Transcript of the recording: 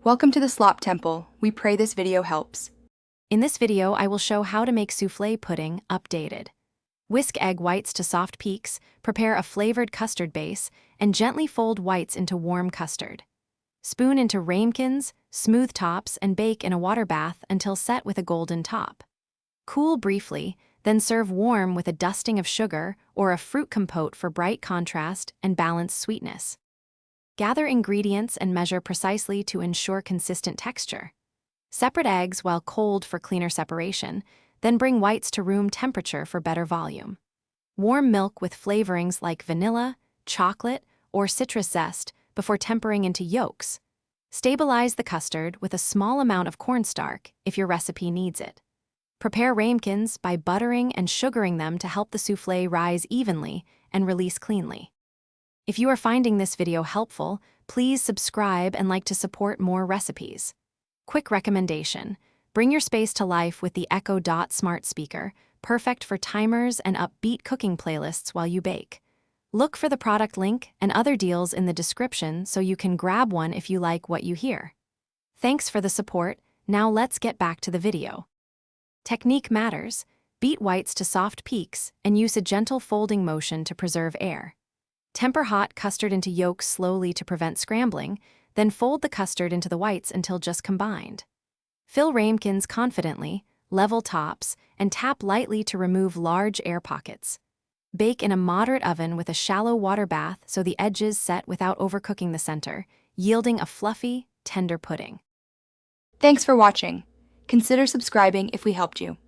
Welcome to the Slop Temple. We pray this video helps. In this video, I will show how to make souffle pudding updated. Whisk egg whites to soft peaks, prepare a flavored custard base, and gently fold whites into warm custard. Spoon into ramekins, smooth tops, and bake in a water bath until set with a golden top. Cool briefly, then serve warm with a dusting of sugar or a fruit compote for bright contrast and balanced sweetness. Gather ingredients and measure precisely to ensure consistent texture. Separate eggs while cold for cleaner separation, then bring whites to room temperature for better volume. Warm milk with flavorings like vanilla, chocolate, or citrus zest before tempering into yolks. Stabilize the custard with a small amount of cornstarch if your recipe needs it. Prepare ramekins by buttering and sugaring them to help the souffle rise evenly and release cleanly. If you are finding this video helpful, please subscribe and like to support more recipes. Quick recommendation: bring your space to life with the Echo Dot smart speaker, perfect for timers and upbeat cooking playlists while you bake. Look for the product link and other deals in the description so you can grab one if you like what you hear. Thanks for the support. Now let's get back to the video. Technique matters. Beat whites to soft peaks and use a gentle folding motion to preserve air. Temper hot custard into yolks slowly to prevent scrambling, then fold the custard into the whites until just combined. Fill ramekins confidently, level tops, and tap lightly to remove large air pockets. Bake in a moderate oven with a shallow water bath so the edges set without overcooking the center, yielding a fluffy, tender pudding. Thanks for watching. Consider subscribing if we helped you.